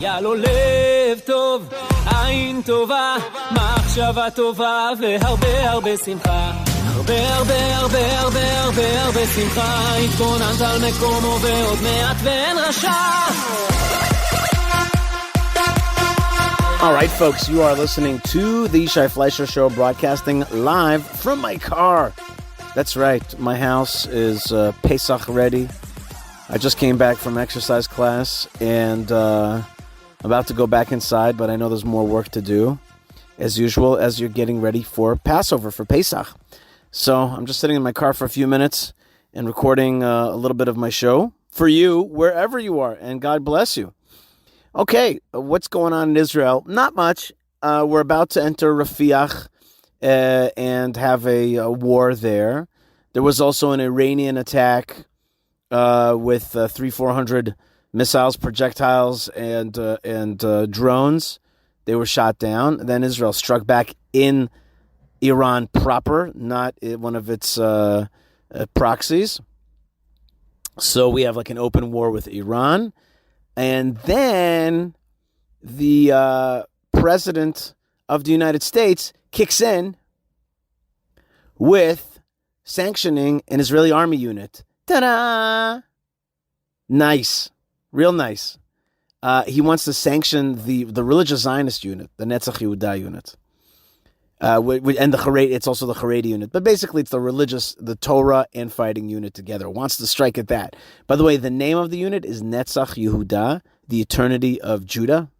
היה לו לב טוב, עין טובה, מחשבה טובה והרבה הרבה שמחה. הרבה שמחה, התכוננת על מקומו ועוד מעט ואין רשע. All right, folks, you are listening to the Yishai Fleisher Show, broadcasting live from my car. That's right, my house is Pesach ready. I just came back from exercise class and about to go back inside, but I know there's more work to do, as usual, as you're getting ready for Passover, for Pesach. So I'm just sitting in my car for a few minutes and recording a little bit of my show for you, wherever you are, and God bless you. Okay, what's going on in Israel? Not much. We're about to enter Rafiach and have a war there. There was also an Iranian attack with 300-400 missiles, projectiles, and drones. They were shot down. Then Israel struck back in Iran proper, not one of its proxies. So we have like an open war with Iran. And then the president of the United States kicks in with sanctioning an Israeli army unit. Ta-da! Nice. Real nice. He wants to sanction the religious Zionist unit, the Netzach Yehuda unit. And the Haredi, it's also the Haredi unit. But basically, it's the Torah and fighting unit together. Wants to strike at that. By the way, the name of the unit is Netzach Yehuda, the eternity of Judah.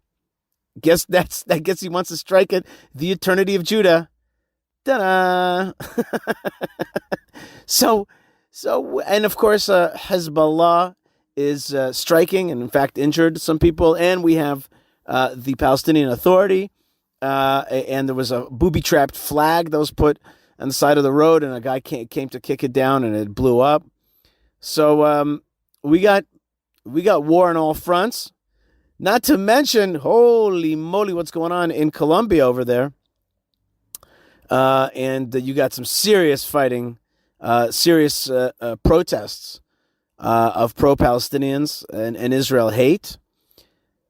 Guess he wants to strike at the eternity of Judah. Ta-da! So, and of course, Hezbollah is striking and, in fact, injured some people. And we have the Palestinian Authority. And there was a booby-trapped flag that was put on the side of the road, and a guy came to kick it down, and it blew up. So we got war on all fronts. Not to mention, holy moly, what's going on in Colombia over there. And you got some serious fighting, serious protests of pro-Palestinians and Israel hate.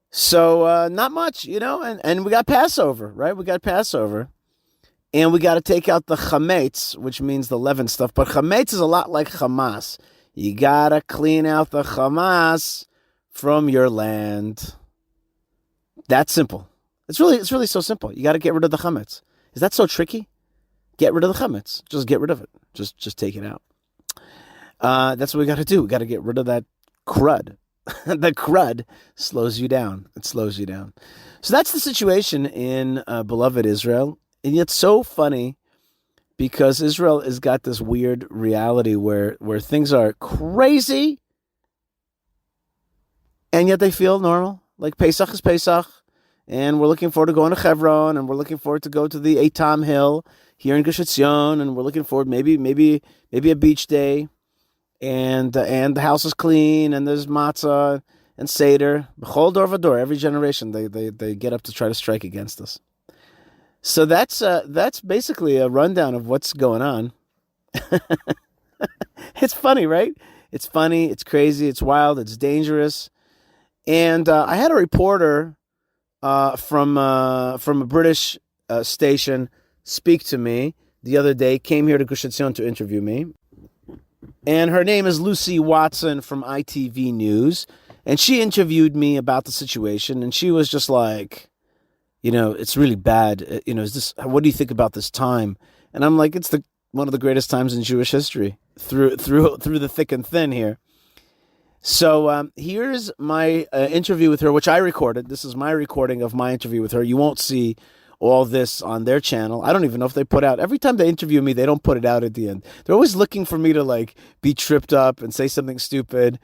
So not much, and we got Passover, right? We got Passover. And we got to take out the chametz, which means the leaven stuff. But chametz is a lot like Hamas. You got to clean out the Hamas from your land. That's simple. It's really so simple. You got to get rid of the chametz. Is that so tricky? Get rid of the chametz. Just get rid of it. Just take it out. That's what we got to do. We got to get rid of that crud. The crud slows you down. It slows you down. So that's the situation in beloved Israel. And yet so funny because Israel has got this weird reality where things are crazy and yet they feel normal. Like Pesach is Pesach, and we're looking forward to going to Hebron, and we're looking forward to go to the Eitam Hill here in Gush Etzion, and we're looking forward maybe a beach day. And the house is clean, and there's matzah and seder. B'chol dor v'dor, every generation they get up to try to strike against us. So that's basically a rundown of what's going on. It's funny, right? It's funny, it's crazy, it's wild, it's dangerous. And I had a reporter from a British station speak to me the other day. Came here to Gush Etzion to interview me. And her name is Lucy Watson from ITV News. And she interviewed me about the situation. And she was just like, it's really bad. What do you think about this time? And I'm like, it's one of the greatest times in Jewish history through the thick and thin here. So here's my interview with her, which I recorded. This is my recording of my interview with her. You won't see all this on their channel. I don't even know if they put out. Every time they interview me, they don't put it out at the end. They're always looking for me to be tripped up and say something stupid.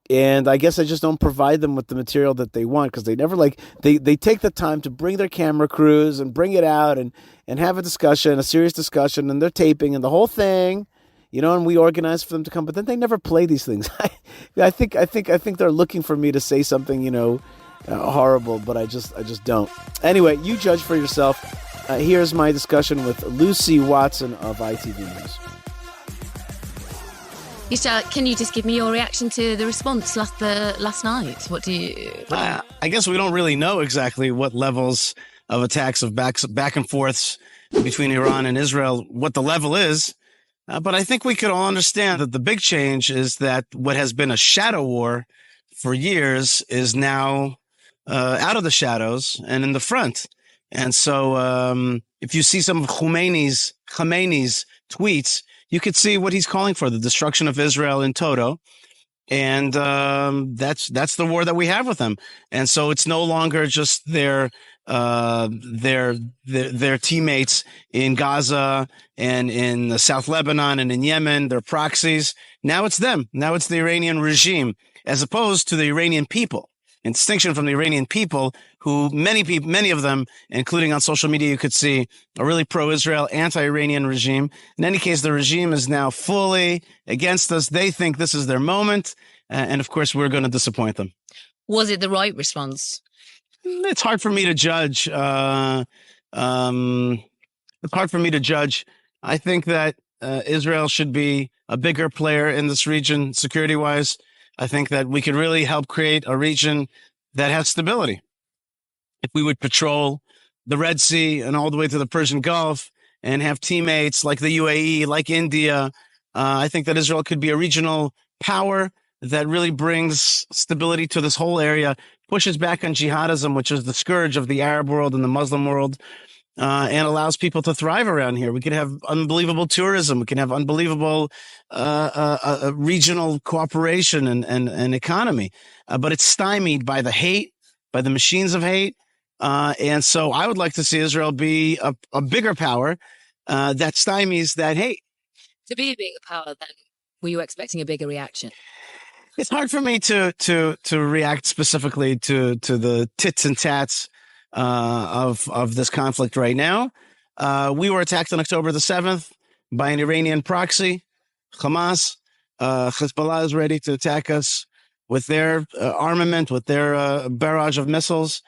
And I guess I just don't provide them with the material that they want because they never they take the time to bring their camera crews and bring it out and have a serious discussion, and they're taping and the whole thing, and we organize for them to come, but then they never play these things. I think they're looking for me to say something, horrible, but I just don't. Anyway, you judge for yourself. Here's my discussion with Lucy Watson of ITV News. Yishai, can you just give me your reaction to the response last night? What do you... I guess we don't really know exactly what levels of attacks of back and forths between Iran and Israel, what the level is. But I think we could all understand that the big change is that what has been a shadow war for years is now out of the shadows and in the front. And so if you see some of Khomeini's tweets, you could see what he's calling for, the destruction of Israel in toto. And that's the war that we have with them. And so it's no longer just their teammates in Gaza and in South Lebanon and in Yemen, their proxies. Now it's them. Now it's the Iranian regime, as opposed to the Iranian people. In distinction from the Iranian people, who many of them, including on social media, you could see a really pro-Israel, anti-Iranian regime. In any case, the regime is now fully against us. They think this is their moment. And of course, we're going to disappoint them. Was it the right response? It's hard for me to judge. It's hard for me to judge. I think that Israel should be a bigger player in this region, security-wise. I think that we could really help create a region that has stability. If we would patrol the Red Sea and all the way to the Persian Gulf and have teammates like the UAE, like India, I think that Israel could be a regional power that really brings stability to this whole area, pushes back on jihadism, which is the scourge of the Arab world and the Muslim world, and allows people to thrive around here. We could have unbelievable tourism. We can have unbelievable regional cooperation and economy. But it's stymied by the hate, by the machines of hate. And so I would like to see Israel be a bigger power that stymies that hate. To be a bigger power, then, were you expecting a bigger reaction? It's hard for me to react specifically to the tits and tats of this conflict right now. We were attacked on October the 7th by an Iranian proxy, Hamas. Hezbollah is ready to attack us with their armament, with their barrage of missiles.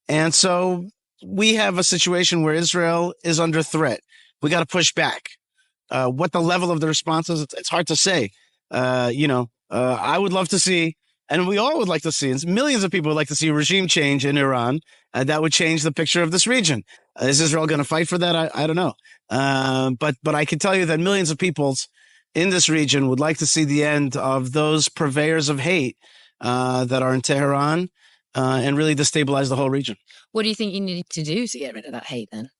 And so we have a situation where Israel is under threat. We got to push back. What the level of the response is, it's hard to say. I would love to see, and we all would like to see, and millions of people would like to see regime change in Iran. That would change the picture of this region. Is Israel going to fight for that? I don't know. But I can tell you that millions of peoples in this region would like to see the end of those purveyors of hate that are in Tehran and really destabilize the whole region. What do you think you need to do to get rid of that hate then?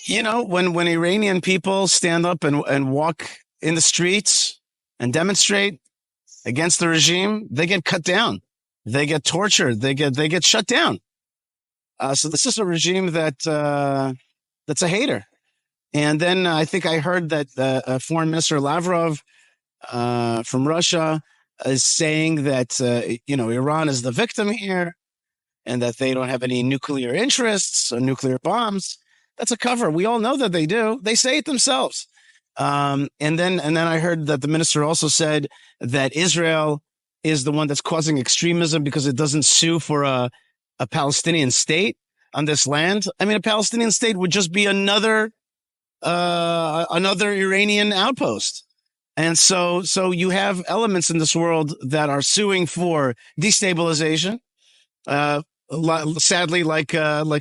You know, when Iranian people stand up and walk in the streets and demonstrate against the regime, they get cut down. They get tortured. They get shut down. So this is a regime that's a hater. And then I think I heard that Foreign Minister Lavrov from Russia is saying that Iran is the victim here, and that they don't have any nuclear interests or nuclear bombs. That's a cover. We all know that they do. They say it themselves. And then I heard that the minister also said that Israel is the one that's causing extremism because it doesn't sue for a Palestinian state on this land. I mean, a Palestinian state would just be another Iranian outpost. And so you have elements in this world that are suing for destabilization. Sadly, like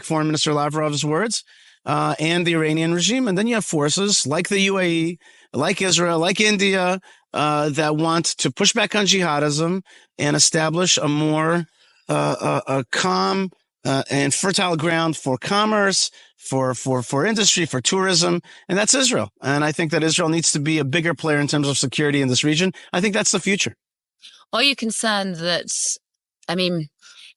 Foreign Minister Lavrov's words, and the Iranian regime. And then you have forces like the UAE, like Israel, like India, that want to push back on jihadism and establish a more a calm and fertile ground for commerce, for industry, for tourism. And that's Israel. And I think that Israel needs to be a bigger player in terms of security in this region. I think that's the future. Are you concerned that, I mean,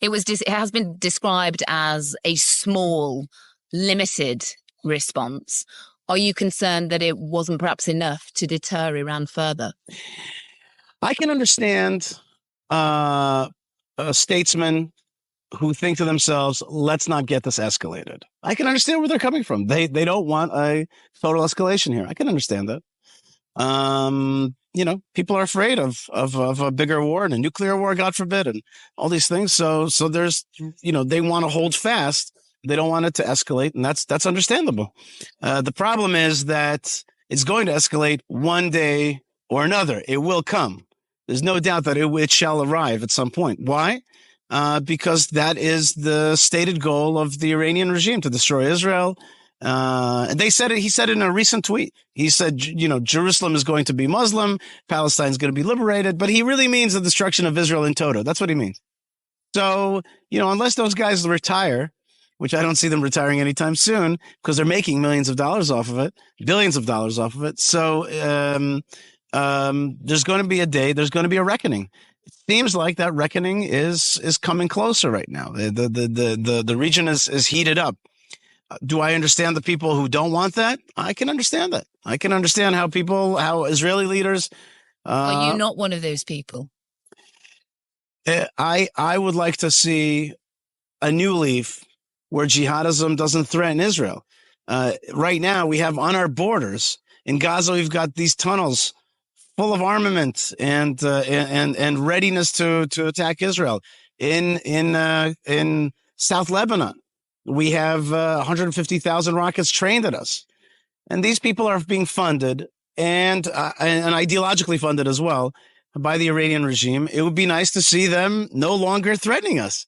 it has been described as a small, limited response. Are you concerned that it wasn't perhaps enough to deter Iran further? I can understand statesmen who think to themselves, let's not get this escalated. I can understand where they're coming from. They don't want a total escalation here. I can understand that. People are afraid of a bigger war and a nuclear war, God forbid, and all these things. So there's, they want to hold fast. They don't want it to escalate, and that's understandable. The problem is that it's going to escalate one day or another. It will come. There's no doubt that it shall arrive at some point. Why? Because that is the stated goal of the Iranian regime, to destroy Israel. They said it. He said it in a recent tweet. He said, Jerusalem is going to be Muslim, Palestine is going to be liberated, but he really means the destruction of Israel in toto. That's what he means. So, unless those guys retire, which I don't see them retiring anytime soon, because they're making millions of dollars off of it, billions of dollars off of it. So, there's going to be a day. There's going to be a reckoning. It seems like that reckoning is coming closer right now. The region is heated up. Do I understand the people who don't want that? I can understand that. I can understand how Israeli leaders. Are you not one of those people? I would like to see a new leaf where jihadism doesn't threaten Israel. Right now, we have on our borders in Gaza, we've got these tunnels full of armament and readiness to attack Israel. In South Lebanon, we have 150,000 rockets trained at us, and these people are being funded and ideologically funded as well by the Iranian regime. It would be nice to see them no longer threatening us.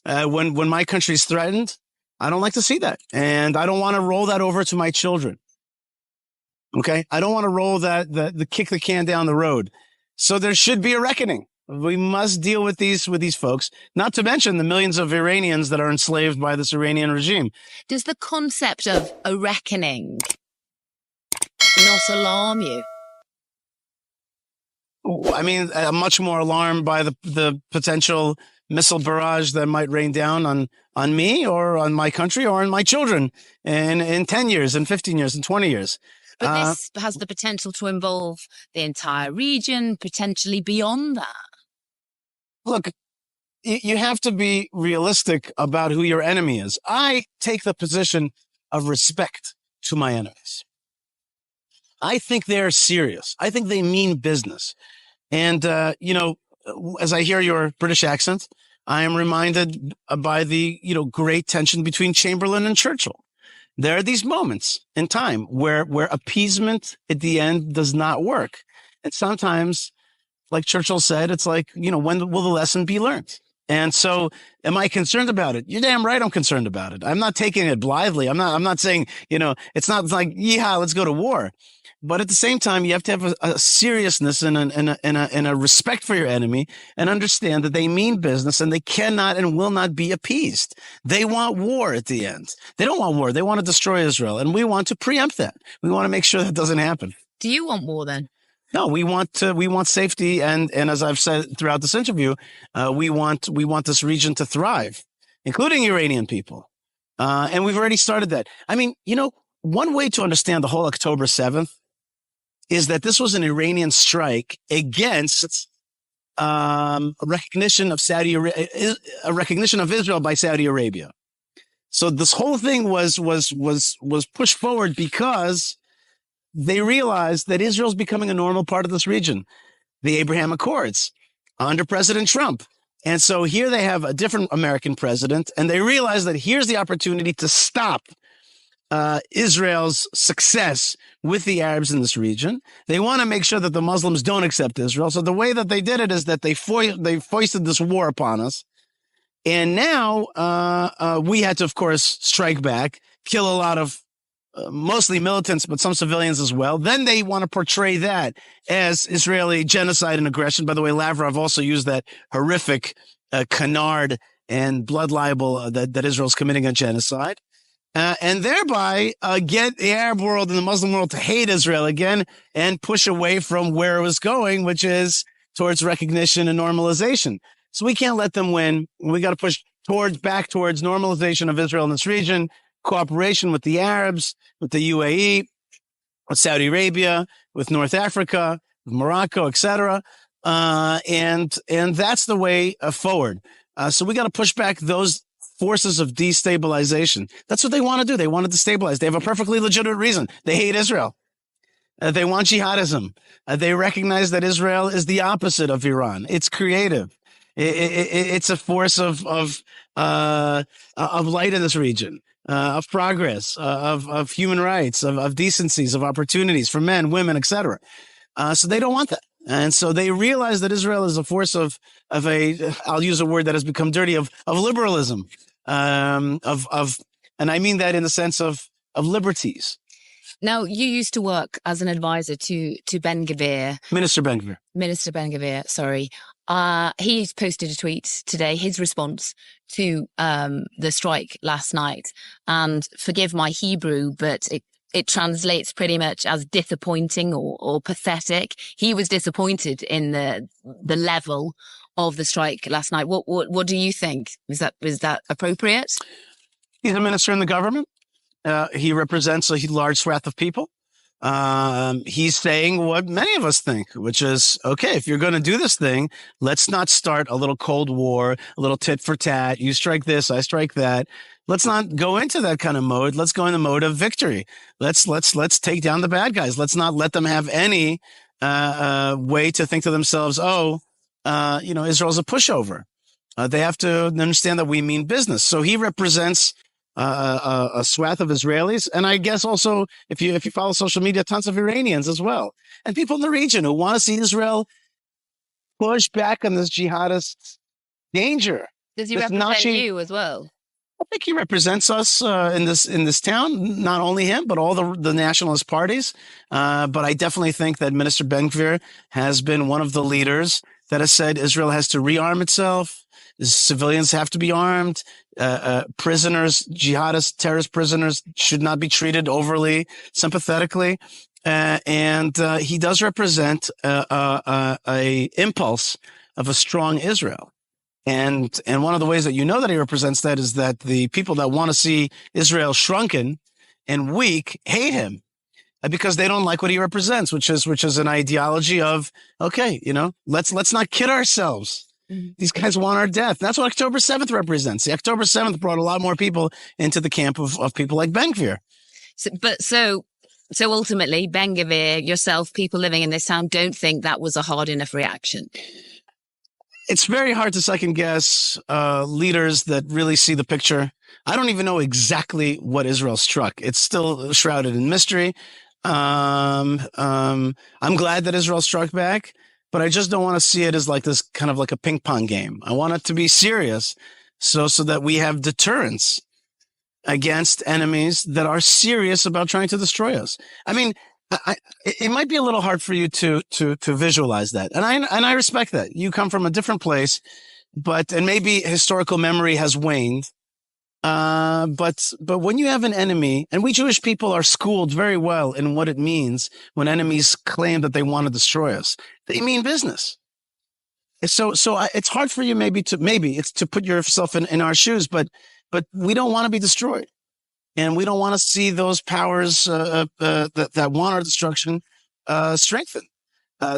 When my country's threatened, I don't like to see that, and I don't want to roll that over to my children. Okay, I don't want to roll the kick the can down the road. So there should be a reckoning. We must deal with these folks, not to mention the millions of Iranians that are enslaved by this Iranian regime. Does the concept of a reckoning not alarm you? I mean, I'm much more alarmed by the potential missile barrage that might rain down on me or on my country or on my children in 10 years, and 15 years, and 20 years. But this has the potential to involve the entire region, potentially beyond that. Look, you have to be realistic about who your enemy is. I take the position of respect to my enemies. I think they're serious. I think they mean business. And, as I hear your British accent, I am reminded by the, great tension between Chamberlain and Churchill. There are these moments in time where appeasement at the end does not work. And sometimes, like Churchill said, it's like, when will the lesson be learned? And so am I concerned about it? You're damn right I'm concerned about it. I'm not taking it blithely. I'm not saying, it's not like, yeehaw, let's go to war. But at the same time, you have to have a seriousness and a respect for your enemy and understand that they mean business and they cannot and will not be appeased. They want war at the end. They don't want war. They want to destroy Israel. And we want to preempt that. We want to make sure that doesn't happen. Do you want war then? No, we want safety. And as I've said throughout this interview, we want this region to thrive, including Iranian people. And we've already started that. I mean, one way to understand the whole October 7th is that this was an Iranian strike against a recognition of Israel by Saudi Arabia. So this whole thing was pushed forward because they realized that Israel's becoming a normal part of this region, the Abraham Accords under President Trump. And so here they have a different American president, and they realize that here's the opportunity to stop Israel's success with the Arabs in this region. They want to make sure that the Muslims don't accept Israel. So the way that they did it is that they foisted this war upon us. And now we had to, of course, strike back, kill a lot of mostly militants, but some civilians as well. Then they want to portray that as Israeli genocide and aggression. By the way, Lavrov also used that horrific canard and blood libel that Israel's committing a genocide. And thereby get the Arab world and the Muslim world to hate Israel again and push away from where it was going, which is towards recognition and normalization. So we can't let them win. We got to push back towards normalization of Israel in this region, cooperation with the Arabs, with the UAE, with Saudi Arabia, with North Africa, with Morocco, etc. And that's the way forward. So we got to push back those forces of destabilization. That's what they want to do. They want to destabilize. They have a perfectly legitimate reason. They hate Israel. They want jihadism. They recognize that Israel is the opposite of Iran. It's creative. It's a force of light in this region, of progress, of human rights, of decencies, of opportunities for men, women, etc. So they don't want that. And so they realize that Israel is a force of I'll use a word that has become dirty, of liberalism, and I mean that in the sense of liberties. Now, you used to work as an advisor to Ben-Gvir. Minister Ben-Gvir. Minister Ben-Gvir, sorry. He's posted a tweet today, his response to the strike last night. And forgive my Hebrew, but it translates pretty much as disappointing or pathetic. He was disappointed in the level of the strike last night. What do you think? Was that appropriate? He's a minister in the government. He represents a large swath of people. He's saying what many of us think, which is, okay, if you're going to do this thing, let's not start a little Cold War, a little tit for tat. You strike this, I strike that. Let's not go into that kind of mode. Let's go in the mode of victory. Let's take down the bad guys. Let's not let them have any way to think to themselves, Israel's a pushover. They have to understand that we mean business. So he represents a swath of Israelis, and I guess also, if you follow social media, tons of Iranians as well, and people in the region who want to see Israel push back on this jihadist danger. Does he represent you as well? I think he represents us in this town. Not only him, but all the nationalist parties. But I definitely think that Minister Ben-Gvir has been one of the leaders that has said Israel has to rearm itself. Civilians have to be armed. Prisoners, jihadist terrorist prisoners, should not be treated overly sympathetically. And he does represent a impulse of a strong Israel. And one of the ways that you know that he represents that is that the people that want to see Israel shrunken and weak hate him because they don't like what he represents, which is an ideology of, okay, let's not kid ourselves. These guys want our death. That's what October 7th represents. The October 7th brought a lot more people into the camp of people like Ben-Gvir. So ultimately, Ben-Gvir, yourself, people living in this town don't think that was a hard enough reaction. It's very hard to second guess leaders that really see the picture. I don't even know exactly what Israel struck. It's still shrouded in mystery. I'm glad that Israel struck back, but I just don't want to see it as like this kind of like a ping pong game. I want it to be serious so that we have deterrence against enemies that are serious about trying to destroy us. I mean, it might be a little hard for you to visualize that. And I respect that. You come from a different place, and maybe historical memory has waned. But when you have an enemy, and we Jewish people are schooled very well in what it means when enemies claim that they want to destroy us, they mean business. So it's hard for you maybe it's to put yourself in our shoes, but we don't want to be destroyed. And we don't want to see those powers that want our destruction strengthen.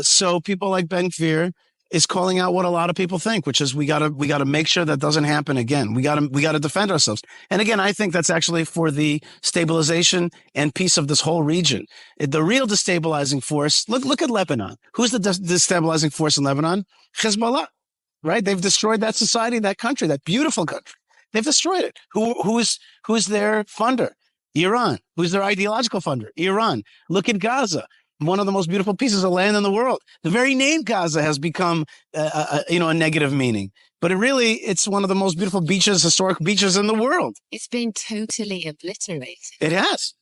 So people like Ben-Gvir is calling out what a lot of people think, which is we gotta make sure that doesn't happen again. We gotta defend ourselves. And again, I think that's actually for the stabilization and peace of this whole region. The real destabilizing force. Look at Lebanon. Who's the destabilizing force in Lebanon? Hezbollah, right? They've destroyed that society, that country, that beautiful country. They've destroyed it. Who's their funder? Iran. Who's their ideological funder? Iran. Look at Gaza, one of the most beautiful pieces of land in the world. The very name Gaza has become, a negative meaning. But it's one of the most beautiful historic beaches in the world. It's been totally obliterated. It has.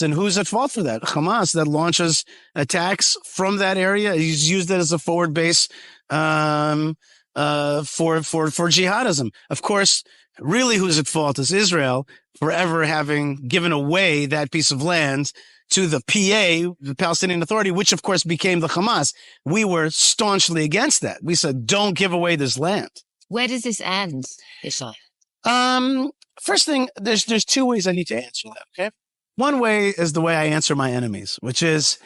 And who's at fault for that? Hamas, that launches attacks from that area. He's used it as a forward base for jihadism. Of course, really who's at fault is Israel for ever having given away that piece of land to the PA, the Palestinian Authority, which of course became the Hamas. We were staunchly against that. We said, don't give away this land. Where does this end, Yishai? First thing, there's two ways I need to answer that, okay? One way is the way I answer my enemies, which is,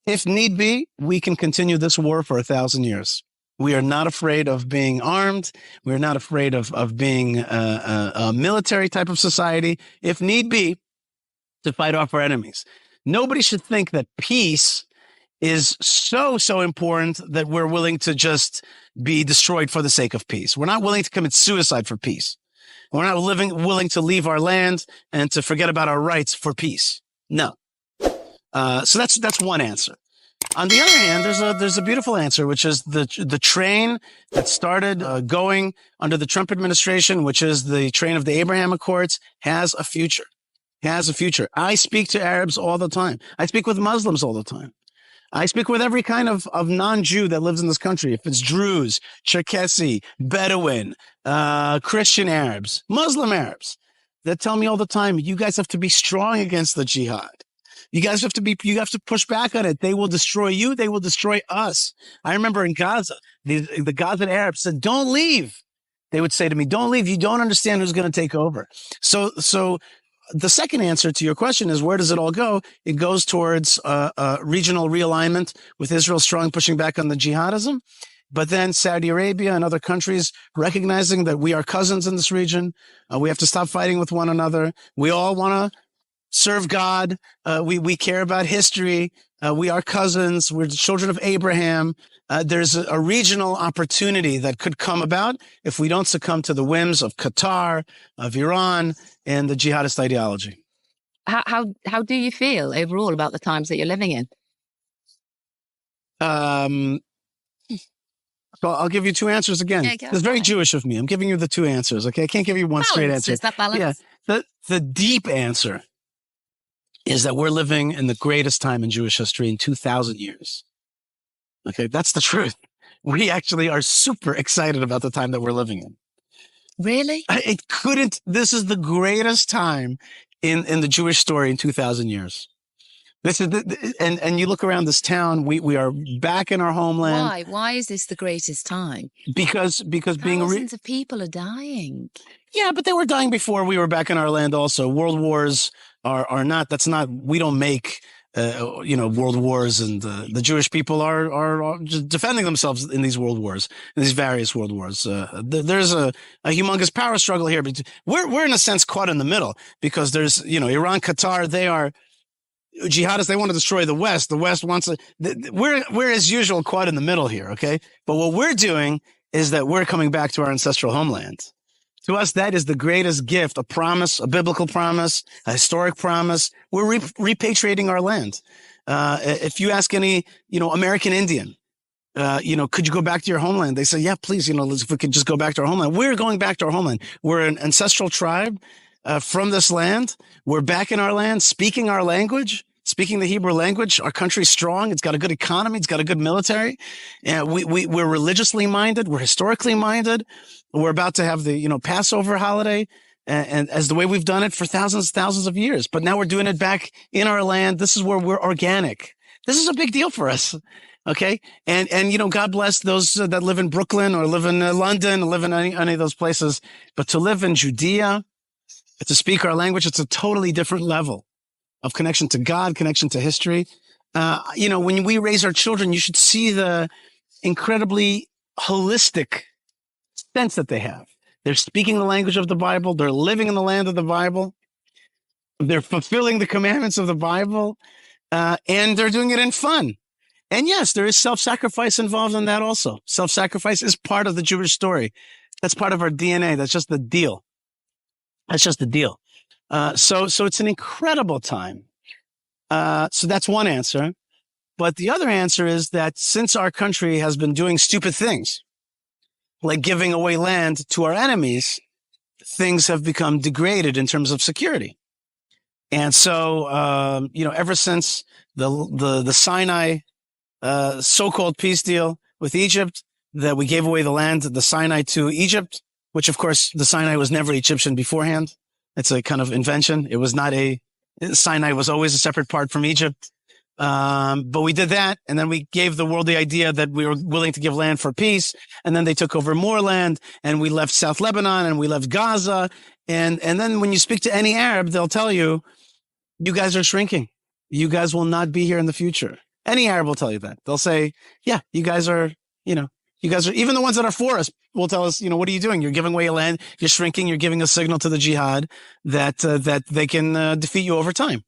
if need be, we can continue this war for 1,000 years. We are not afraid of being armed. We're not afraid of being a military type of society, if need be, to fight off our enemies. Nobody should think that peace is so important that we're willing to just be destroyed for the sake of peace. We're not willing to commit suicide for peace. We're not willing to leave our land and to forget about our rights for peace. No. So that's one answer. On the other hand, there's a beautiful answer, which is the train that started going under the Trump administration, which is the train of the Abraham Accords, has a future. Has a future. I speak to Arabs all the time. I speak with Muslims all the time. I speak with every kind of non-Jew that lives in this country. If it's Druze, Cherkessi, Bedouin, Christian Arabs, Muslim Arabs, that tell me all the time, you guys have to be strong against the jihad. You have to push back on it. They will destroy you. They will destroy us. I remember in Gaza, the Gazan Arabs said, don't leave. They would say to me, don't leave. You don't understand who's going to take over. So the second answer to your question is, where does it all go? It goes towards regional realignment with Israel strong pushing back on the jihadism. But then Saudi Arabia and other countries recognizing that we are cousins in this region. We have to stop fighting with one another. We all want to serve God. We care about history. We are cousins. We're the children of Abraham. There's a regional opportunity that could come about if we don't succumb to the whims of Qatar, of Iran, and the jihadist ideology. How do you feel overall about the times that you're living in? So I'll give you two answers again. Yeah, it's very Jewish of me. I'm giving you the two answers. Okay, I can't give you one straight answer. Is that balance? Yeah, the deep answer is that we're living in the greatest time in Jewish history in 2,000 years. Okay, that's the truth. We actually are super excited about the time that we're living in. Really? This is the greatest time in the Jewish story in 2,000 years. This is and you look around this town, we are back in our homeland. Why? Why is this the greatest time? Because thousands of people are dying. Yeah, but they were dying before we were back in our land also. World wars are not, we don't make, world wars, and the Jewish people are just defending themselves in these world wars, in these various world wars. There's a humongous power struggle here. But we're in a sense caught in the middle because there's, Iran, Qatar, they are jihadists. They want to destroy the West. The West wants to, we're as usual caught in the middle here. Okay. But what we're doing is that we're coming back to our ancestral homeland. To us, that is the greatest gift, a promise, a biblical promise, a historic promise. We're repatriating our land. If you ask any, American Indian, could you go back to your homeland? They say, yeah, please, if we could just go back to our homeland. We're going back to our homeland. We're an ancestral tribe from this land. We're back in our land, speaking our language, speaking the Hebrew language. Our country's strong. It's got a good economy. It's got a good military. And we're religiously minded. We're historically minded. We're about to have the, Passover holiday, and as the way we've done it for thousands of years. But now we're doing it back in our land. This is where we're organic. This is a big deal for us. Okay. And God bless those that live in Brooklyn or live in London, or live in any of those places. But to live in Judea, to speak our language, it's a totally different level of connection to God, connection to history. When we raise our children, you should see the incredibly holistic sense that they have. They're speaking the language of the Bible. They're living in the land of the Bible. They're fulfilling the commandments of the Bible, and they're doing it in fun. And yes, there is self-sacrifice involved in that also. Self-sacrifice is part of the Jewish story. That's part of our DNA. That's just the deal. So it's an incredible time. So that's one answer. But the other answer is that since our country has been doing stupid things, like giving away land to our enemies, things have become degraded in terms of security. And so, ever since the Sinai so-called peace deal with Egypt, that we gave away the land, the Sinai to Egypt, which of course the Sinai was never Egyptian beforehand. It's a kind of invention. It was not Sinai was always a separate part from Egypt. But we did that, and then we gave the world the idea that we were willing to give land for peace, and then they took over more land, and we left South Lebanon, and we left Gaza, and then when you speak to any Arab, they'll tell you, you guys are shrinking. You guys will not be here in the future. Any Arab will tell you that. They'll say, yeah, you guys are, even the ones that are for us will tell us, what are you doing? You're giving away your land, you're shrinking, you're giving a signal to the jihad that they can defeat you over time.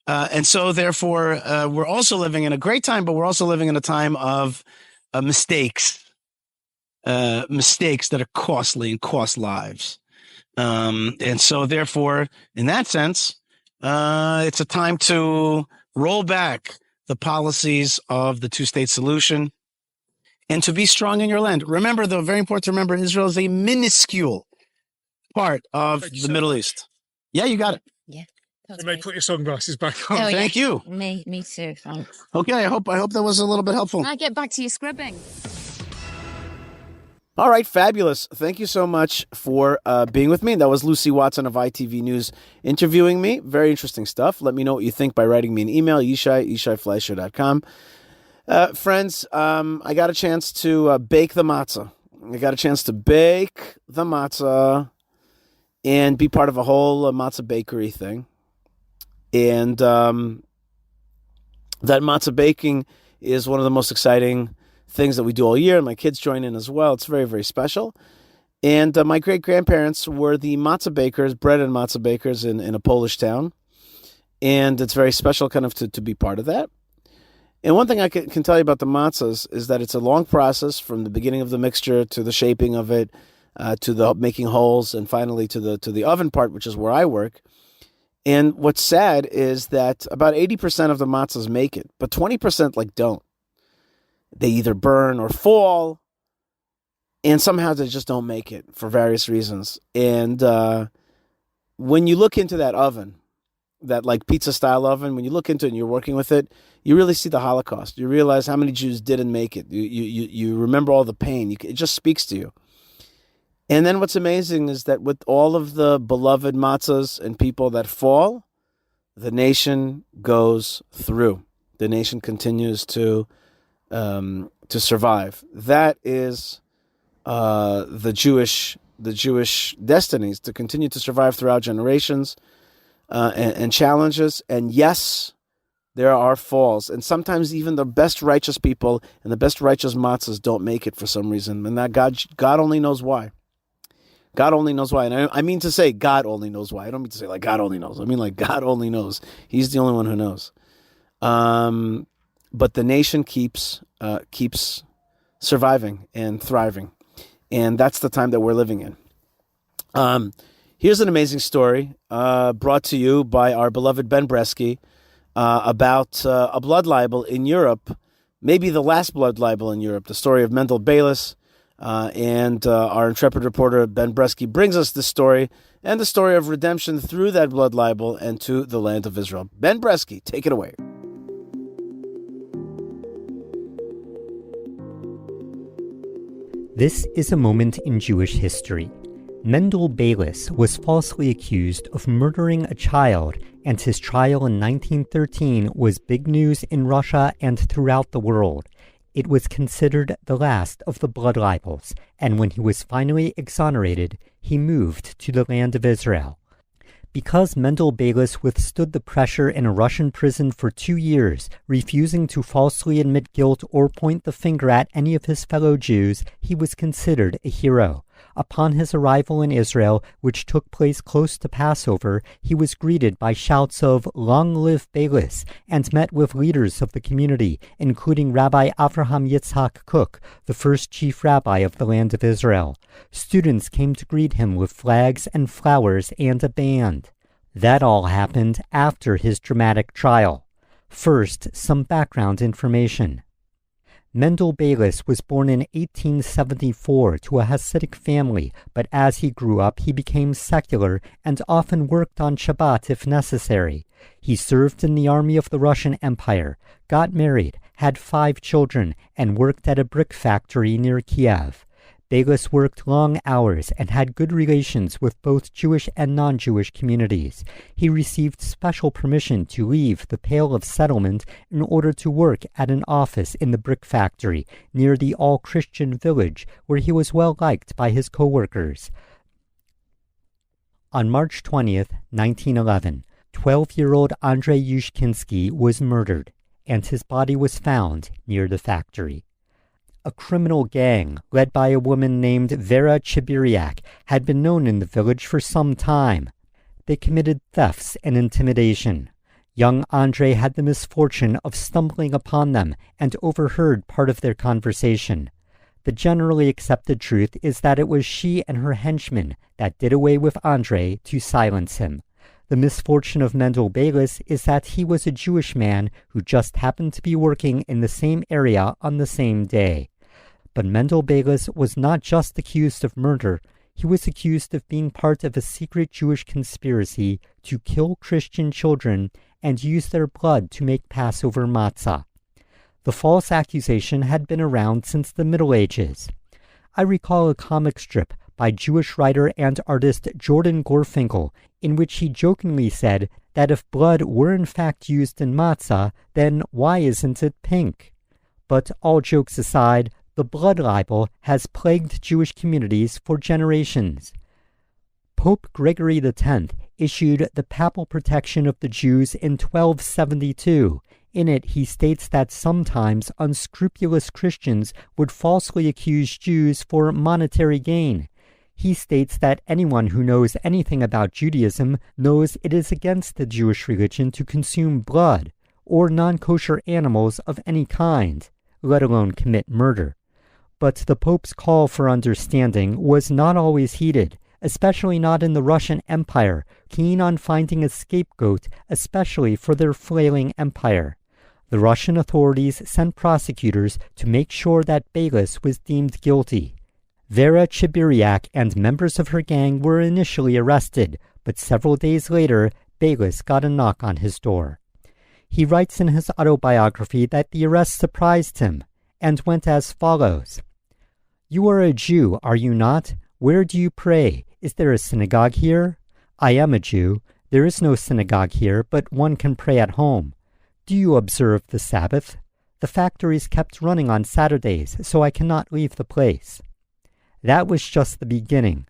And so, therefore, we're also living in a great time, but we're also living in a time of mistakes that are costly and cost lives. And so, therefore, in that sense, it's a time to roll back the policies of the two-state solution, and to be strong in your land. Remember, though, very important to remember, Israel is a minuscule part of the Middle East. Yeah, you got it. Yeah. You may put your sunglasses back on. Oh, yeah. Thank you. Me too. Thanks. Okay, I hope that was a little bit helpful. Can I get back to your scribbing? All right, fabulous. Thank you so much for being with me. That was Lucy Watson of ITV News interviewing me. Very interesting stuff. Let me know what you think by writing me an email, yishai@yishaifleisher.com. Friends, I got a chance to bake the matzah. I got a chance to bake the matzah and be part of a whole matzah bakery thing. And that matzah baking is one of the most exciting things that we do all year, and my kids join in as well. It's very, very special. And my great-grandparents were the matzah bakers, bread and matzah bakers in a Polish town. And it's very special kind of to be part of that. And one thing I can tell you about the matzahs is that it's a long process from the beginning of the mixture to the shaping of it, to the making holes, and finally to the oven part, which is where I work. And what's sad is that about 80% of the matzahs make it, but 20% don't. They either burn or fall, and somehow they just don't make it for various reasons. And when you look into that oven, that pizza-style oven, when you look into it and you're working with it, you really see the Holocaust. You realize how many Jews didn't make it. You remember all the pain. It just speaks to you. And then what's amazing is that with all of the beloved matzahs and people that fall, the nation goes through. The nation continues to survive. That is the Jewish destinies, to continue to survive throughout generations and challenges. And yes, there are falls, and sometimes even the best righteous people and the best righteous matzahs don't make it for some reason, and that God only knows why. God only knows why. And I mean to say God only knows why. I don't mean to say God only knows. I mean God only knows. He's the only one who knows. But the nation keeps surviving and thriving. And that's the time that we're living in. Here's an amazing story brought to you by our beloved Ben Bresky about a blood libel in Europe, maybe the last blood libel in Europe, the story of Mendel Beilis. And our intrepid reporter, Ben Bresky, brings us this story and the story of redemption through that blood libel and to the land of Israel. Ben Bresky, take it away. This is a moment in Jewish history. Mendel Beilis was falsely accused of murdering a child, and his trial in 1913 was big news in Russia and throughout the world. It was considered the last of the blood libels, and when he was finally exonerated, he moved to the land of Israel. Because Mendel Beilis withstood the pressure in a Russian prison for 2 years, refusing to falsely admit guilt or point the finger at any of his fellow Jews, he was considered a hero. Upon his arrival in Israel, which took place close to Passover, he was greeted by shouts of "Long live Beilis," and met with leaders of the community, including Rabbi Avraham Yitzhak Kook, the first chief rabbi of the land of Israel. Students came to greet him with flags and flowers and a band. That all happened after his dramatic trial. First, some background information. Mendel Beilis was born in 1874 to a Hasidic family, but as he grew up, he became secular and often worked on Shabbat if necessary. He served in the army of the Russian Empire, got married, had 5 children, and worked at a brick factory near Kiev. Beilis worked long hours and had good relations with both Jewish and non-Jewish communities. He received special permission to leave the Pale of Settlement in order to work at an office in the brick factory near the all-Christian village, where he was well liked by his co-workers. On March 20th, 1911, 12-year-old Andrei Yushkinsky was murdered, and his body was found near the factory. A criminal gang, led by a woman named Vera Chibiriak, had been known in the village for some time. They committed thefts and intimidation. Young Andrei had the misfortune of stumbling upon them and overheard part of their conversation. The generally accepted truth is that it was she and her henchmen that did away with Andrei to silence him. The misfortune of Mendel Beilis is that he was a Jewish man who just happened to be working in the same area on the same day. But Mendel Beilis was not just accused of murder, he was accused of being part of a secret Jewish conspiracy to kill Christian children and use their blood to make Passover matzah. The false accusation had been around since the Middle Ages. I recall a comic strip by Jewish writer and artist Jordan Gorfinkel, in which he jokingly said that if blood were in fact used in matzah, then why isn't it pink? But all jokes aside, the Blood Libel has plagued Jewish communities for generations. Pope Gregory X issued the Papal Protection of the Jews in 1272. In it, he states that sometimes unscrupulous Christians would falsely accuse Jews for monetary gain. He states that anyone who knows anything about Judaism knows it is against the Jewish religion to consume blood or non-kosher animals of any kind, let alone commit murder. But the Pope's call for understanding was not always heeded, especially not in the Russian Empire, keen on finding a scapegoat, especially for their flailing empire. The Russian authorities sent prosecutors to make sure that Beilis was deemed guilty. Vera Chibiriak and members of her gang were initially arrested, but several days later, Beilis got a knock on his door. He writes in his autobiography that the arrest surprised him, and went as follows. "You are a Jew, are you not? Where do you pray? Is there a synagogue here? I am a Jew. There is no synagogue here, but one can pray at home. Do you observe the Sabbath? The factory is kept running on Saturdays, so I cannot leave the place." That was just the beginning.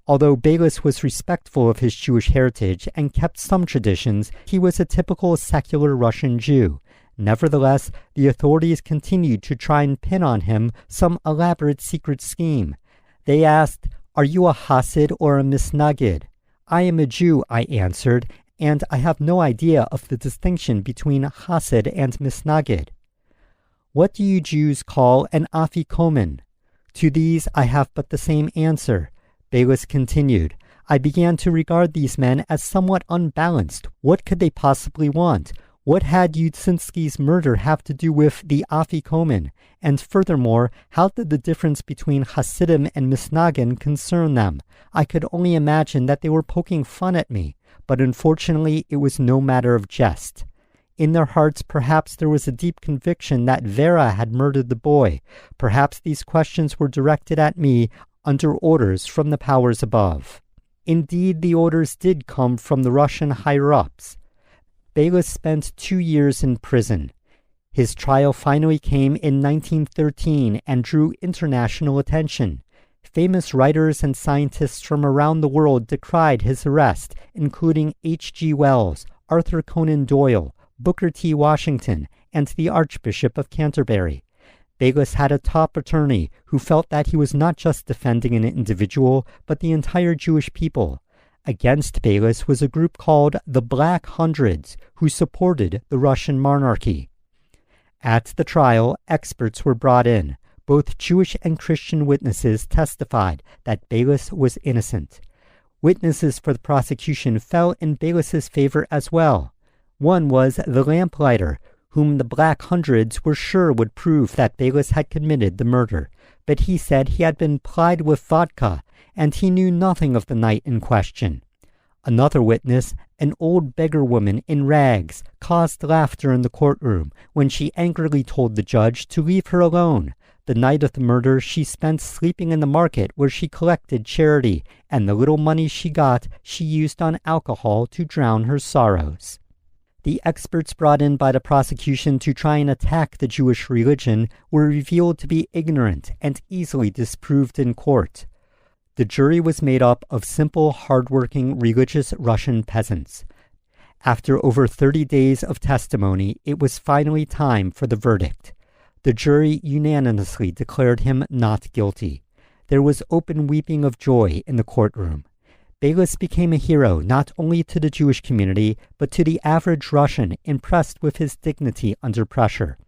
Although Beilis was respectful of his Jewish heritage and kept some traditions, he was a typical secular Russian Jew. Nevertheless, the authorities continued to try and pin on him some elaborate secret scheme. They asked, "Are you a Hasid or a Misnagid?" "I am a Jew," I answered, "and I have no idea of the distinction between Hasid and Misnagid." "What do you Jews call an afikomen?" To these I have but the same answer. Beilis continued, "I began to regard these men as somewhat unbalanced. What could they possibly want? What had Yudzinski's murder have to do with the afikomen? And furthermore, how did the difference between Hasidim and Misnagin concern them? I could only imagine that they were poking fun at me, but unfortunately it was no matter of jest. In their hearts, perhaps there was a deep conviction that Vera had murdered the boy. Perhaps these questions were directed at me under orders from the powers above." Indeed, the orders did come from the Russian higher-ups. Beilis spent 2 years in prison. His trial finally came in 1913 and drew international attention. Famous writers and scientists from around the world decried his arrest, including H.G. Wells, Arthur Conan Doyle, Booker T. Washington, and the Archbishop of Canterbury. Beilis had a top attorney who felt that he was not just defending an individual, but the entire Jewish people. Against Beilis was a group called the Black Hundreds, who supported the Russian monarchy. At the trial, experts were brought in. Both Jewish and Christian witnesses testified that Beilis was innocent. Witnesses for the prosecution fell in Beilis's favor as well. One was the lamplighter, whom the Black Hundreds were sure would prove that Beilis had committed the murder, but he said he had been plied with vodka, and he knew nothing of the night in question. Another witness, an old beggar woman in rags, caused laughter in the courtroom when she angrily told the judge to leave her alone. The night of the murder she spent sleeping in the market where she collected charity, and the little money she got she used on alcohol to drown her sorrows. The experts brought in by the prosecution to try and attack the Jewish religion were revealed to be ignorant and easily disproved in court. The jury was made up of simple, hardworking, religious Russian peasants. After over 30 days of testimony, it was finally time for the verdict. The jury unanimously declared him not guilty. There was open weeping of joy in the courtroom. Beilis became a hero not only to the Jewish community, but to the average Russian impressed with his dignity under pressure.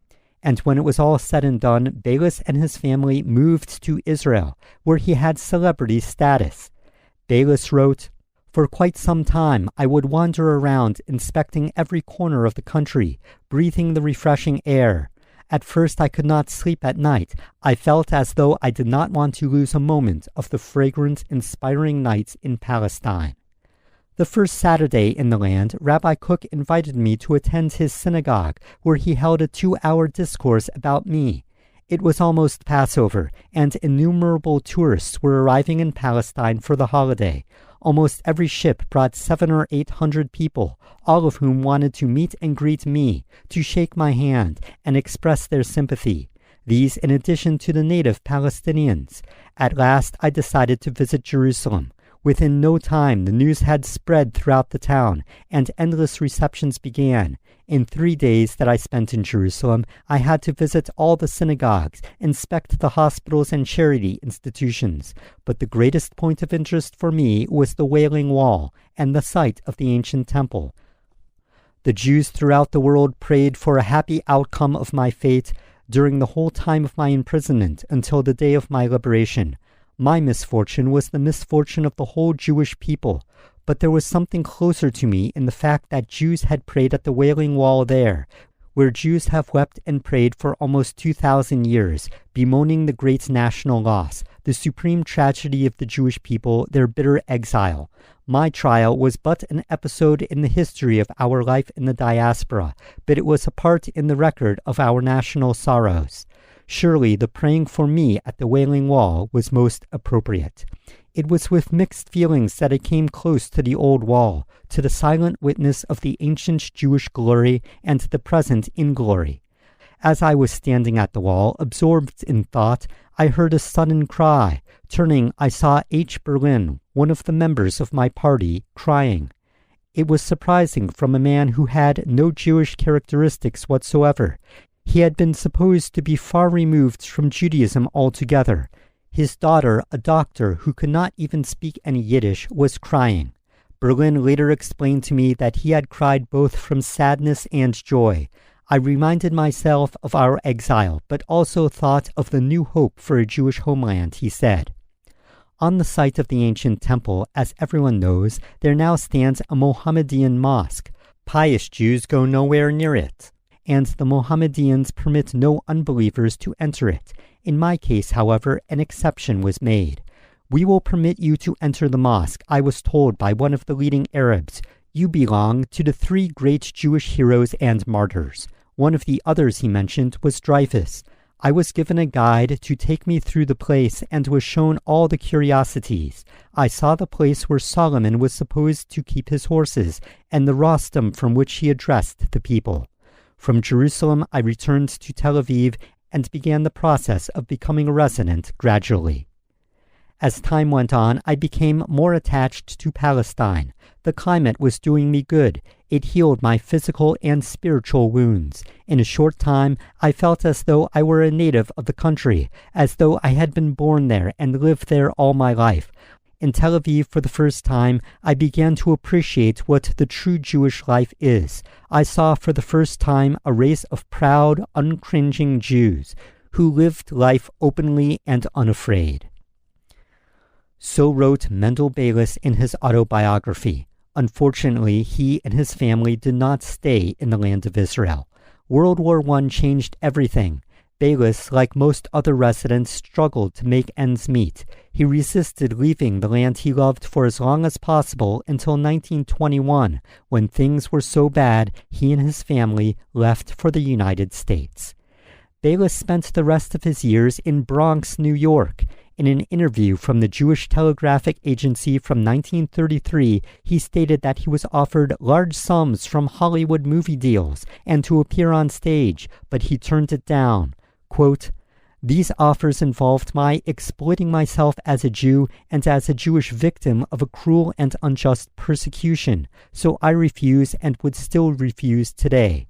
And when it was all said and done, Beilis and his family moved to Israel, where he had celebrity status. Beilis wrote, For quite some time, I would wander around, inspecting every corner of the country, breathing the refreshing air. At first, I could not sleep at night. I felt as though I did not want to lose a moment of the fragrant, inspiring nights in Palestine. The first Saturday in the land, Rabbi Cook invited me to attend his synagogue, where he held a 2-hour discourse about me. It was almost Passover, and innumerable tourists were arriving in Palestine for the holiday. Almost every ship brought 700 or 800 people, all of whom wanted to meet and greet me, to shake my hand, and express their sympathy. These in addition to the native Palestinians. At last I decided to visit Jerusalem. Within no time, the news had spread throughout the town, and endless receptions began. In 3 days that I spent in Jerusalem, I had to visit all the synagogues, inspect the hospitals and charity institutions. But the greatest point of interest for me was the Wailing Wall and the site of the ancient temple. The Jews throughout the world prayed for a happy outcome of my fate during the whole time of my imprisonment until the day of my liberation. My misfortune was the misfortune of the whole Jewish people, but there was something closer to me in the fact that Jews had prayed at the Wailing Wall there, where Jews have wept and prayed for almost 2,000 years, bemoaning the great national loss, the supreme tragedy of the Jewish people, their bitter exile. My trial was but an episode in the history of our life in the diaspora, but it was a part in the record of our national sorrows. Surely the praying for me at the Wailing Wall was most appropriate. It was with mixed feelings that I came close to the old wall, to the silent witness of the ancient Jewish glory and the present inglory. As I was standing at the wall, absorbed in thought, I heard a sudden cry. Turning, I saw H. Berlin, one of the members of my party, crying. It was surprising from a man who had no Jewish characteristics whatsoever. He had been supposed to be far removed from Judaism altogether. His daughter, a doctor who could not even speak any Yiddish, was crying. Berlin later explained to me that he had cried both from sadness and joy. I reminded myself of our exile, but also thought of the new hope for a Jewish homeland, he said. On the site of the ancient temple, as everyone knows, there now stands a Mohammedan mosque. Pious Jews go nowhere near it, and the Mohammedans permit no unbelievers to enter it. In my case, however, an exception was made. We will permit you to enter the mosque, I was told by one of the leading Arabs. You belong to the 3 great Jewish heroes and martyrs. One of the others he mentioned was Dreyfus. I was given a guide to take me through the place and was shown all the curiosities. I saw the place where Solomon was supposed to keep his horses and the rostrum from which he addressed the people. From Jerusalem, I returned to Tel Aviv and began the process of becoming a resident gradually. As time went on, I became more attached to Palestine. The climate was doing me good. It healed my physical and spiritual wounds. In a short time, I felt as though I were a native of the country, as though I had been born there and lived there all my life. In Tel Aviv, for the first time, I began to appreciate what the true Jewish life is. I saw for the first time a race of proud, uncringing Jews who lived life openly and unafraid. So wrote Mendel Beilis in his autobiography. Unfortunately, he and his family did not stay in the land of Israel. World War I changed everything. Beilis, like most other residents, struggled to make ends meet. He resisted leaving the land he loved for as long as possible until 1921, when things were so bad he and his family left for the United States. Beilis spent the rest of his years in Bronx, New York. In an interview from the Jewish Telegraphic Agency from 1933, he stated that he was offered large sums from Hollywood movie deals and to appear on stage, but he turned it down. Quote, "These offers involved my exploiting myself as a Jew and as a Jewish victim of a cruel and unjust persecution, so I refuse and would still refuse today.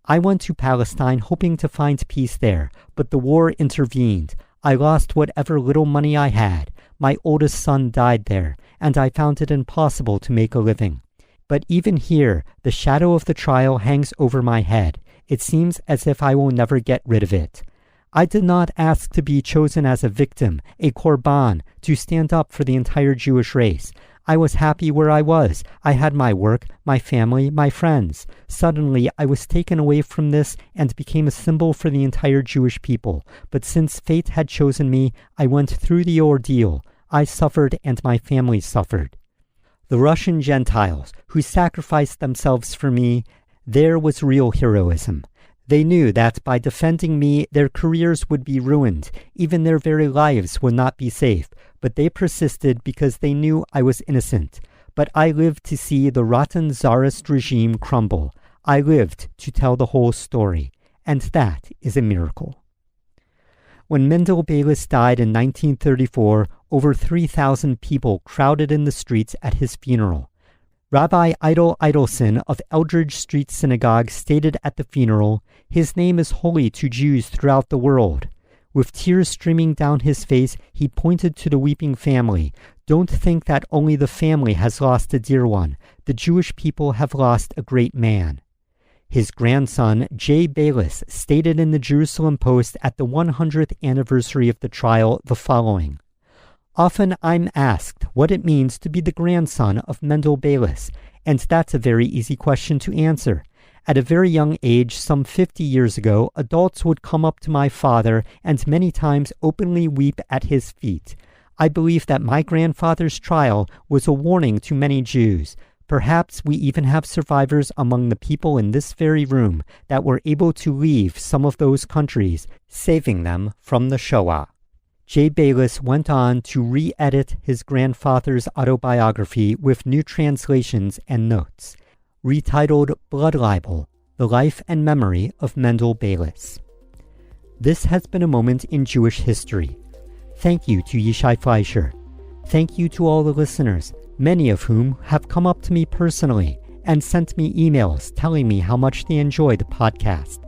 I went to Palestine hoping to find peace there, but the war intervened. I lost whatever little money I had. My oldest son died there, and I found it impossible to make a living. But even here, the shadow of the trial hangs over my head. It seems as if I will never get rid of it. I did not ask to be chosen as a victim, a korban, to stand up for the entire Jewish race. I was happy where I was. I had my work, my family, my friends. Suddenly, I was taken away from this and became a symbol for the entire Jewish people. But since fate had chosen me, I went through the ordeal. I suffered and my family suffered. The Russian Gentiles, who sacrificed themselves for me, there was real heroism. They knew that by defending me, their careers would be ruined. Even their very lives would not be safe. But they persisted because they knew I was innocent. But I lived to see the rotten Tsarist regime crumble. I lived to tell the whole story. And that is a miracle. When Mendel Beilis died in 1934, over 3,000 people crowded in the streets at his funeral. Rabbi Idel Idelson of Eldridge Street Synagogue stated at the funeral, "His name is holy to Jews throughout the world." With tears streaming down his face, he pointed to the weeping family. "Don't think that only the family has lost a dear one. The Jewish people have lost a great man." His grandson, Yishai Beilis, stated in the Jerusalem Post at the 100th anniversary of the trial the following: "Often I'm asked what it means to be the grandson of Mendel Beilis, and that's a very easy question to answer. At a very young age, some 50 years ago, adults would come up to my father and many times openly weep at his feet. I believe that my grandfather's trial was a warning to many Jews. Perhaps we even have survivors among the people in this very room that were able to leave some of those countries, saving them from the Shoah." Yishai Beilis went on to re-edit his grandfather's autobiography with new translations and notes, retitled Blood Libel, The Life and Memory of Mendel Beilis. This has been a moment in Jewish history. Thank you to Yishai Fleisher. Thank you to all the listeners, many of whom have come up to me personally and sent me emails telling me how much they enjoy the podcast.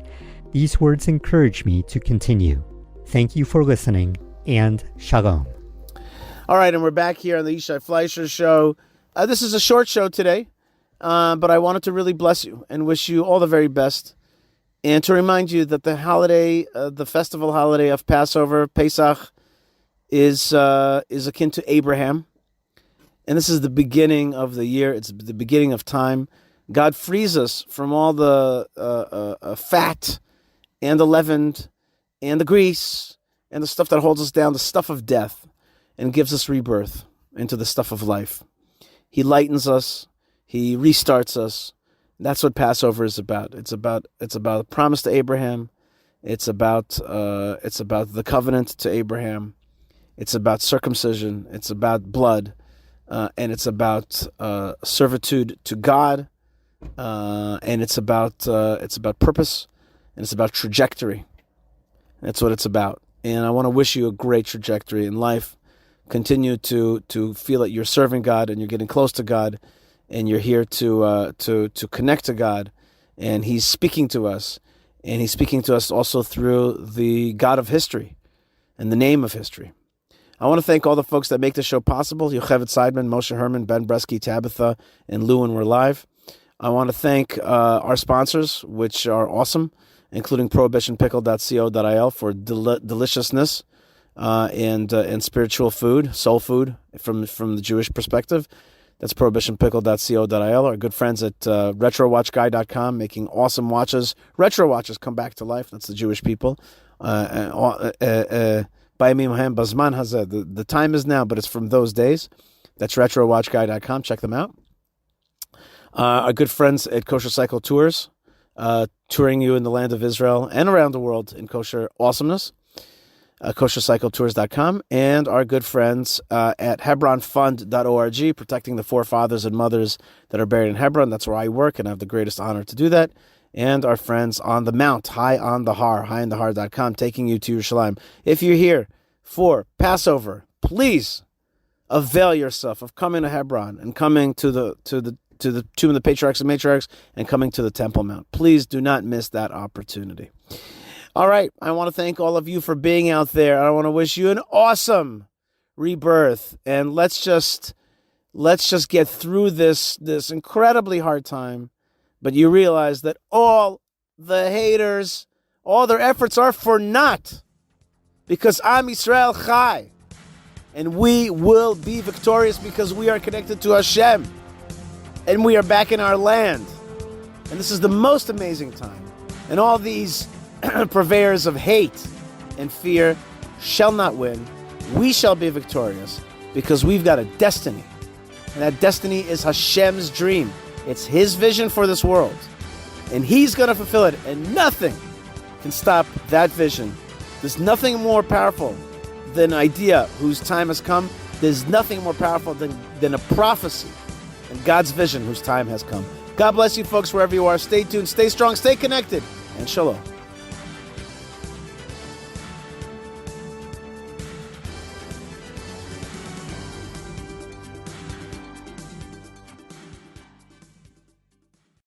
These words encourage me to continue. Thank you for listening, and shalom. All right, and we're back here on the Yishai Fleisher Show. This is a short show today, but I wanted to really bless you and wish you all the very best, and to remind you that the holiday, the festival holiday of Passover, Pesach, is akin to Abraham, and this is the beginning of the year. It's the beginning of time. God frees us from all the fat and the leavened and the grease and the stuff that holds us down, the stuff of death, and gives us rebirth into the stuff of life. He lightens us. He restarts us. That's what Passover is about. It's about a promise to Abraham. It's about the covenant to Abraham. It's about circumcision. It's about blood, and it's about servitude to God, and it's about purpose, and it's about trajectory. That's what it's about. And I want to wish you a great trajectory in life. Continue to feel that you're serving God and you're getting close to God, and you're here to connect to God, and He's speaking to us, and He's speaking to us also through the God of history and the name of history. I want to thank all the folks that make the show possible: Yocheved Seidman, Moshe Herman, Ben Bresky, Tabitha, and Lou when we're live. I want to thank our sponsors, which are awesome, including prohibitionpickle.co.il for deliciousness and spiritual food, soul food from the Jewish perspective. That's prohibitionpickle.co.il. Our good friends at retrowatchguy.com, making awesome watches. Retro watches come back to life. That's the Jewish people. The time is now, but it's from those days. That's retrowatchguy.com. Check them out. Our good friends at Kosher Cycle Tours, touring you in the land of Israel and around the world in kosher awesomeness. KosherCycleTours.com, and our good friends at HebronFund.org, protecting the forefathers and mothers that are buried in Hebron. That's where I work, and I have the greatest honor to do that. And our friends on the Mount, High on the HighOnTheHar.com, taking you to Yerushalayim. If you're here for Passover, please avail yourself of coming to Hebron and coming to the tomb of the patriarchs and matriarchs and coming to the Temple Mount. Please do not miss that opportunity. All right, I want to thank all of you for being out there. I want to wish you an awesome rebirth, and let's just get through this incredibly hard time. But you realize that all the haters, all their efforts are for naught, because Am Yisrael Chai. And we will be victorious because we are connected to Hashem. And we are back in our land. And this is the most amazing time. And all these purveyors of hate and fear shall not win. We shall be victorious because we've got a destiny. And that destiny is Hashem's dream. It's His vision for this world. And He's going to fulfill it. And nothing can stop that vision. There's nothing more powerful than an idea whose time has come. There's nothing more powerful than a prophecy and God's vision whose time has come. God bless you folks wherever you are. Stay tuned, stay strong, stay connected, and shalom.